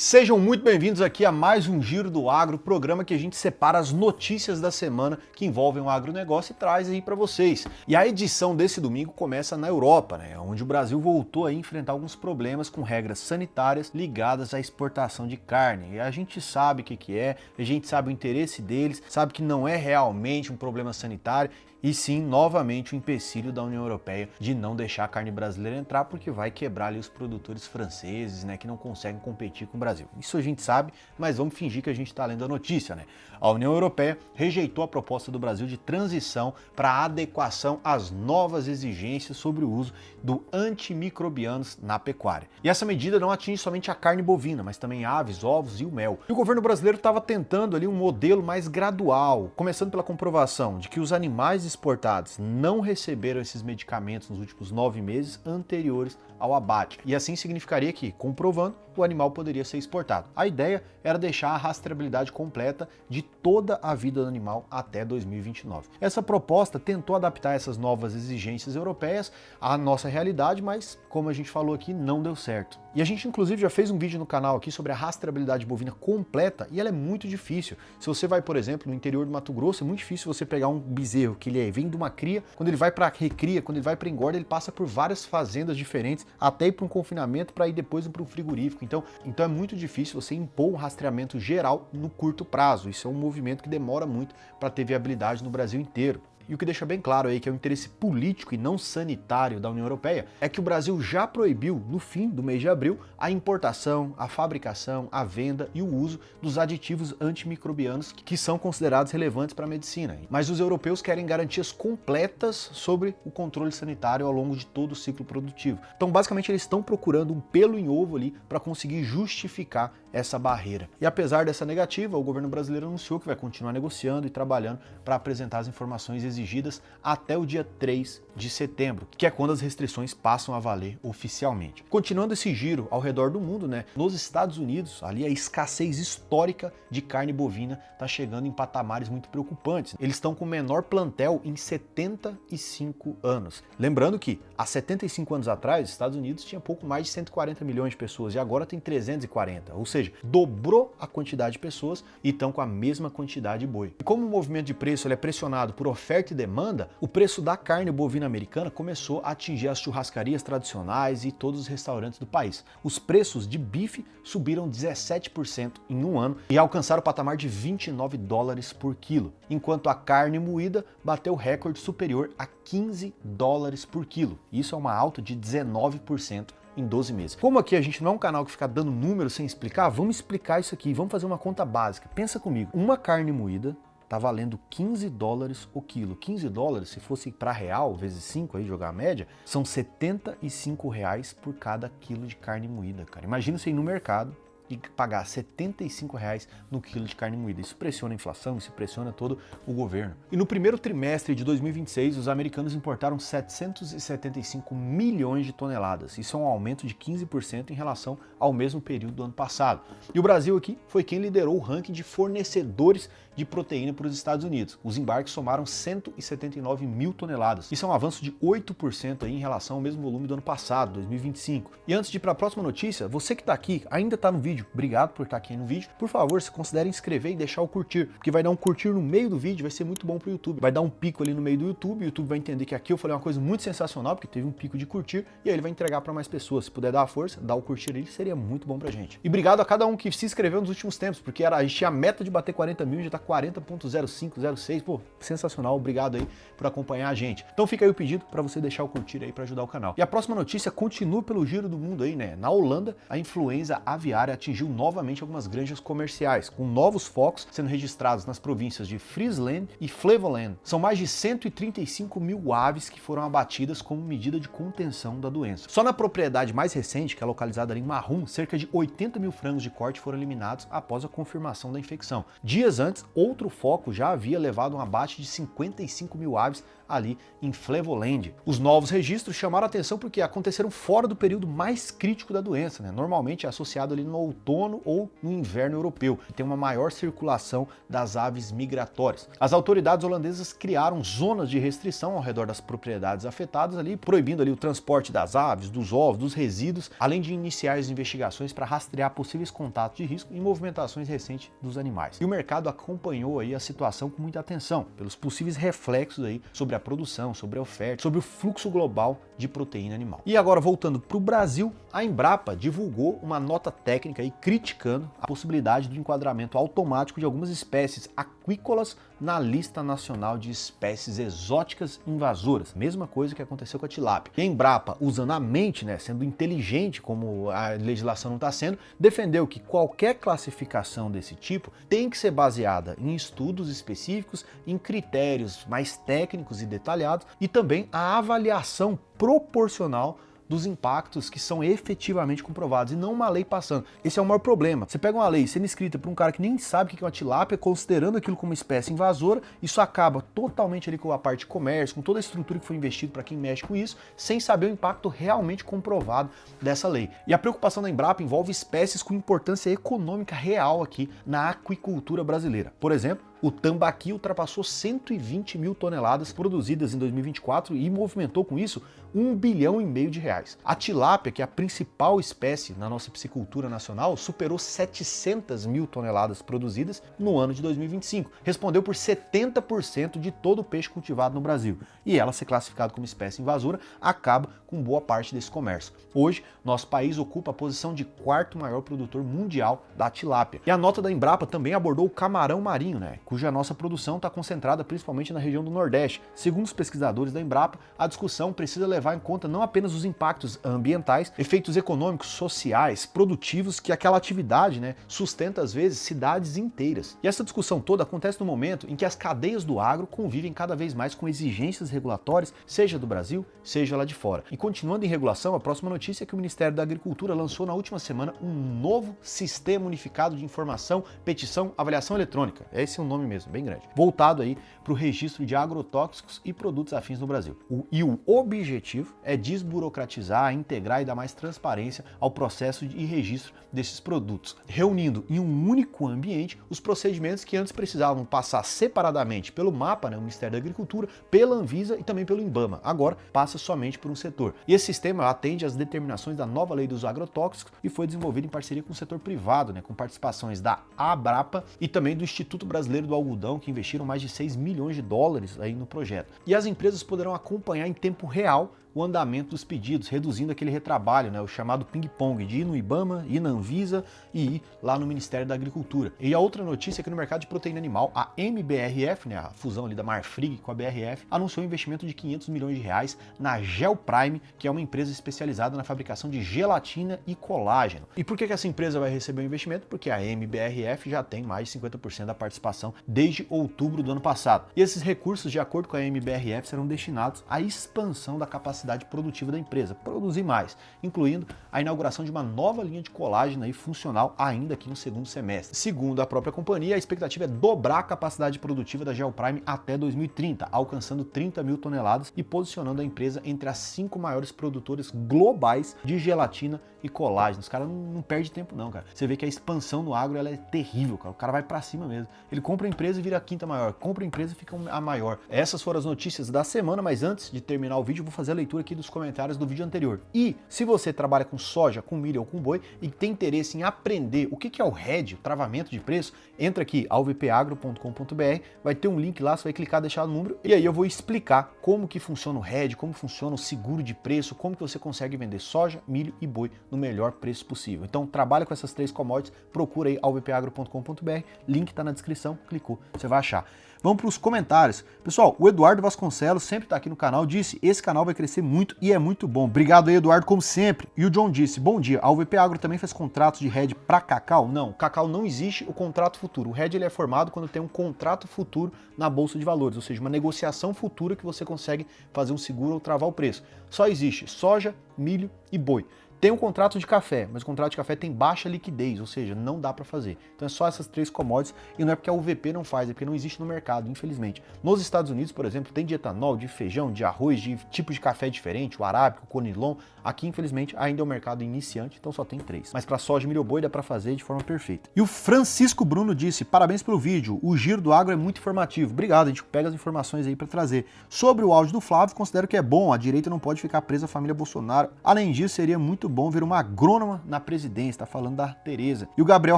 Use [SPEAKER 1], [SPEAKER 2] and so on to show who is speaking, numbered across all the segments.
[SPEAKER 1] Sejam muito bem-vindos aqui a mais um Giro do Agro, programa que a gente separa as notícias da semana que envolvem o agronegócio e traz aí para vocês. E a edição desse domingo começa na Europa, onde o Brasil voltou a enfrentar alguns problemas com regras sanitárias ligadas à exportação de carne. E a gente sabe o que é, a gente sabe o interesse deles, sabe que não é realmente um problema sanitário, e sim, novamente, o empecilho da União Europeia de não deixar a carne brasileira entrar, porque vai quebrar ali os produtores franceses, que não conseguem competir com o Brasil. Isso a gente sabe, mas vamos fingir que a gente está lendo a notícia, A União Europeia rejeitou a proposta do Brasil de transição para adequação às novas exigências sobre o uso do antimicrobianos na pecuária. E essa medida não atinge somente a carne bovina, mas também aves, ovos e o mel. E o governo brasileiro estava tentando ali um modelo mais gradual, começando pela comprovação de que os animais exportados não receberam esses medicamentos nos últimos 9 meses anteriores ao abate. E assim significaria que, comprovando, o animal poderia ser exportado. A ideia era deixar a rastreabilidade completa de toda a vida do animal até 2029. Essa proposta tentou adaptar essas novas exigências europeias à nossa realidade, mas, como a gente falou aqui, não deu certo. E a gente, inclusive, já fez um vídeo no canal aqui sobre a rastreabilidade bovina completa e ela é muito difícil. Se você vai, por exemplo, no interior do Mato Grosso, é muito difícil você pegar um bezerro que ele vem de uma cria, quando ele vai para recria, quando ele vai para engorda, ele passa por várias fazendas diferentes, até ir para um confinamento para ir depois para um frigorífico. Então é muito difícil você impor um rastreamento geral no curto prazo. Isso é um movimento que demora muito para ter viabilidade no Brasil inteiro. E o que deixa bem claro aí que é o interesse político e não sanitário da União Europeia é que o Brasil já proibiu, no fim do mês de abril, a importação, a fabricação, a venda e o uso dos aditivos antimicrobianos que são considerados relevantes para a medicina. Mas os europeus querem garantias completas sobre o controle sanitário ao longo de todo o ciclo produtivo. Então, basicamente, eles estão procurando um pelo em ovo ali para conseguir justificar essa barreira. E apesar dessa negativa, o governo brasileiro anunciou que vai continuar negociando e trabalhando para apresentar as informações exigidas até o dia 3 de setembro, que é quando as restrições passam a valer oficialmente. Continuando esse giro ao redor do mundo, nos Estados Unidos, ali a escassez histórica de carne bovina está chegando em patamares muito preocupantes. Eles estão com o menor plantel em 75 anos. Lembrando que há 75 anos atrás, os Estados Unidos tinha pouco mais de 140 milhões de pessoas e agora tem 340, ou seja, dobrou a quantidade de pessoas e estão com a mesma quantidade de boi. E como o movimento de preço é pressionado por oferta e demanda, o preço da carne bovina americana começou a atingir as churrascarias tradicionais e todos os restaurantes do país. Os preços de bife subiram 17% em um ano e alcançaram o patamar de 29 dólares por quilo, enquanto a carne moída bateu recorde superior a 15 dólares por quilo. Isso é uma alta de 19% em 12 meses. Como aqui a gente não é um canal que fica dando números sem explicar, vamos explicar isso aqui, vamos fazer uma conta básica. Pensa comigo, uma carne moída tá valendo 15 dólares o quilo. 15 dólares, se fosse para real, vezes 5, aí jogar a média, são 75 reais por cada quilo de carne moída, cara. Imagina você ir no mercado e pagar 75 reais no quilo de carne moída. Isso pressiona a inflação, isso pressiona todo o governo. E no primeiro trimestre de 2026, os americanos importaram 775 milhões de toneladas. Isso é um aumento de 15% em relação ao mesmo período do ano passado. E o Brasil aqui foi quem liderou o ranking de fornecedores de proteína para os Estados Unidos. Os embarques somaram 179 mil toneladas. Isso é um avanço de 8% aí em relação ao mesmo volume do ano passado, 2025. E antes de ir para a próxima notícia, você que está aqui, ainda está no vídeo, obrigado por estar aqui no vídeo. Por favor, se considere inscrever e deixar o curtir, porque vai dar um curtir no meio do vídeo, vai ser muito bom para o YouTube. Vai dar um pico ali no meio do YouTube, o YouTube vai entender que aqui eu falei uma coisa muito sensacional, porque teve um pico de curtir, e aí ele vai entregar para mais pessoas. Se puder dar a força, dar o curtir ali, seria muito bom pra gente. E obrigado a cada um que se inscreveu nos últimos tempos, porque a gente tinha a meta de bater 40 mil, já tá 40.0506, pô, sensacional, obrigado aí por acompanhar a gente. Então fica aí o pedido para você deixar o curtir aí para ajudar o canal. E a próxima notícia continua pelo giro do mundo aí, Na Holanda, a influenza aviária atingiu novamente algumas granjas comerciais, com novos focos sendo registrados nas províncias de Friesland e Flevoland. São mais de 135 mil aves que foram abatidas como medida de contenção da doença. Só na propriedade mais recente, que é localizada ali em Marrum, cerca de 80 mil frangos de corte foram eliminados após a confirmação da infecção. Dias antes, outro foco já havia levado um abate de 55 mil aves ali em Flevoland. Os novos registros chamaram a atenção porque aconteceram fora do período mais crítico da doença, né? Normalmente é associado ali no outono ou no inverno europeu, que tem uma maior circulação das aves migratórias. As autoridades holandesas criaram zonas de restrição ao redor das propriedades afetadas ali, proibindo ali o transporte das aves, dos ovos, dos resíduos, além de iniciar as investigações para rastrear possíveis contatos de risco e movimentações recentes dos animais. E o mercado acompanhou aí a situação com muita atenção, pelos possíveis reflexos aí sobre a produção, sobre a oferta, sobre o fluxo global de proteína animal. E agora, voltando para o Brasil, a Embrapa divulgou uma nota técnica aí criticando a possibilidade do enquadramento automático de algumas espécies aquícolas na lista nacional de espécies exóticas invasoras. Mesma coisa que aconteceu com a tilápia. E a Embrapa, usando a mente, né, sendo inteligente como a legislação não está sendo, defendeu que qualquer classificação desse tipo tem que ser baseada em estudos específicos, em critérios mais técnicos e detalhados e também a avaliação proporcional dos impactos que são efetivamente comprovados e não uma lei passando. Esse é o maior problema. Você pega uma lei sendo escrita por um cara que nem sabe o que é uma tilápia, considerando aquilo como uma espécie invasora, isso acaba totalmente ali com a parte de comércio, com toda a estrutura que foi investido para quem mexe com isso, sem saber o impacto realmente comprovado dessa lei. E a preocupação da Embrapa envolve espécies com importância econômica real aqui na aquicultura brasileira. Por exemplo, o tambaqui ultrapassou 120 mil toneladas produzidas em 2024 e movimentou com isso 1,5 bilhão de reais. A tilápia, que é a principal espécie na nossa piscicultura nacional, superou 700 mil toneladas produzidas no ano de 2025. Respondeu por 70% de todo o peixe cultivado no Brasil. E ela, ser classificada como espécie invasora, acaba com boa parte desse comércio. Hoje, nosso país ocupa a posição de quarto maior produtor mundial da tilápia. E a nota da Embrapa também abordou o camarão marinho, né, cuja nossa produção está concentrada principalmente na região do Nordeste. Segundo os pesquisadores da Embrapa, a discussão precisa levar em conta não apenas os impactos ambientais, efeitos econômicos, sociais, produtivos que aquela atividade, né, sustenta às vezes cidades inteiras. E essa discussão toda acontece no momento em que as cadeias do agro convivem cada vez mais com exigências regulatórias, seja do Brasil, seja lá de fora. E continuando em regulação, a próxima notícia é que o Ministério da Agricultura lançou na última semana um novo Sistema Unificado de Informação, Petição, Avaliação Eletrônica. Esse é um nome mesmo, bem grande. Voltado aí para o registro de agrotóxicos e produtos afins no Brasil. O objetivo é desburocratizar, integrar e dar mais transparência ao processo de registro desses produtos, reunindo em um único ambiente os procedimentos que antes precisavam passar separadamente pelo MAPA, né, o Ministério da Agricultura, pela Anvisa e também pelo INBAMA. Agora passa somente por um setor. E esse sistema atende às determinações da nova lei dos agrotóxicos e foi desenvolvido em parceria com o setor privado, né, com participações da Abrapa e também do Instituto Brasileiro do Algodão, que investiram mais de 6 milhões de dólares aí no projeto. E as empresas poderão acompanhar em tempo real o andamento dos pedidos, reduzindo aquele retrabalho, né, o chamado ping-pong, de ir no IBAMA, ir na Anvisa e ir lá no Ministério da Agricultura. E a outra notícia é que no mercado de proteína animal, a MBRF, né, a fusão ali da Marfrig com a BRF, anunciou um investimento de 500 milhões de reais na Gelprime, que é uma empresa especializada na fabricação de gelatina e colágeno. E por que essa empresa vai receber um investimento? Porque a MBRF já tem mais de 50% da participação desde outubro do ano passado. E esses recursos, de acordo com a MBRF, serão destinados à expansão da capacidade produtiva da empresa, produzir mais, incluindo a inauguração de uma nova linha de colágeno aí funcional ainda aqui no segundo semestre. Segundo a própria companhia, a expectativa é dobrar a capacidade produtiva da Gelprime até 2030, alcançando 30 mil toneladas e posicionando a empresa entre as 5 maiores produtoras globais de gelatina e colágeno. Os caras não perdem tempo não, cara. Você vê que a expansão no agro ela é terrível, cara. O cara vai pra cima mesmo. Ele compra a empresa e vira a quinta maior. Compra a empresa e fica a maior. Essas foram as notícias da semana, mas antes de terminar o vídeo, eu vou fazer a leitura aqui dos comentários do vídeo anterior. E se você trabalha com soja, com milho ou com boi e tem interesse em aprender o que é o hedge, o travamento de preço, entra aqui, alvpagro.com.br, vai ter um link lá, você vai clicar, deixar o número, e aí eu vou explicar como que funciona o hedge, como funciona o seguro de preço, como que você consegue vender soja, milho e boi no melhor preço possível. Então, trabalha com essas 3 commodities, procura aí alvpagro.com.br, link tá na descrição, clicou, você vai achar. Vamos para os comentários. Pessoal, o Eduardo Vasconcelos sempre está aqui no canal, disse, esse canal vai crescer muito e é muito bom. Obrigado aí, Eduardo, como sempre. E o John disse, bom dia, a UVP Agro também faz contratos de hedge para cacau? Não, cacau não existe o contrato futuro. O hedge ele é formado quando tem um contrato futuro na Bolsa de Valores, ou seja, uma negociação futura que você consegue fazer um seguro ou travar o preço. Só existe soja, milho e boi. Tem um contrato de café, mas o contrato de café tem baixa liquidez, ou seja, não dá para fazer. Então é só essas 3 commodities e não é porque a UVP não faz, é porque não existe no mercado, infelizmente. Nos Estados Unidos, por exemplo, tem de etanol, de feijão, de arroz, de tipos de café diferente, o arábico, o conilon. Aqui, infelizmente, ainda é um mercado iniciante, então só tem 3. Mas para soja, milho ou boi dá para fazer de forma perfeita. E o Francisco Bruno disse: parabéns pelo vídeo, o Giro do Agro é muito informativo. Obrigado, a gente pega as informações aí para trazer. Sobre o áudio do Flávio, considero que é bom, a direita não pode ficar presa à família Bolsonaro. Além disso, seria muito bom ver uma agrônoma na presidência, tá falando da Tereza. E o Gabriel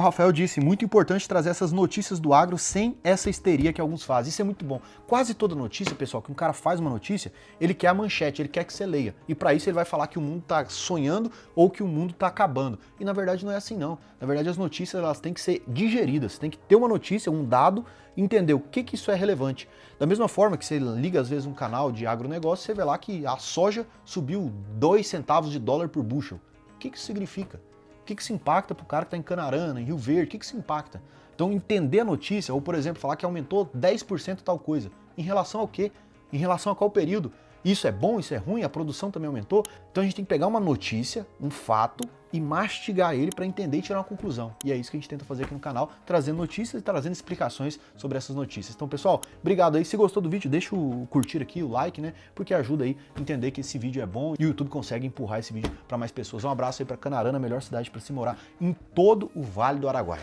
[SPEAKER 1] Rafael disse: muito importante trazer essas notícias do agro sem essa histeria que alguns fazem. Isso é muito bom. Quase toda notícia, pessoal, que um cara faz uma notícia, ele quer a manchete, ele quer que você leia. E para isso ele vai falar que o mundo tá sonhando ou que o mundo tá acabando. E na verdade não é assim não. Na verdade as notícias elas têm que ser digeridas. Você tem que ter uma notícia, um dado, entender o que isso é relevante. Da mesma forma que você liga às vezes um canal de agronegócio, você vê lá que a soja subiu 2 centavos de dólar por bushel. O que isso significa? O que isso impacta para o cara que está em Canarana, em Rio Verde? O que isso impacta? Então entender a notícia, ou por exemplo, falar que aumentou 10% tal coisa. Em relação ao quê? Em relação a qual período? Isso é bom, isso é ruim, a produção também aumentou. Então a gente tem que pegar uma notícia, um fato, e mastigar ele para entender e tirar uma conclusão. E é isso que a gente tenta fazer aqui no canal, trazendo notícias e trazendo explicações sobre essas notícias. Então, pessoal, obrigado aí. Se gostou do vídeo, deixa o curtir aqui, o like, né? Porque ajuda aí a entender que esse vídeo é bom e o YouTube consegue empurrar esse vídeo para mais pessoas. Um abraço aí para Canarana, a melhor cidade para se morar em todo o Vale do Araguaia.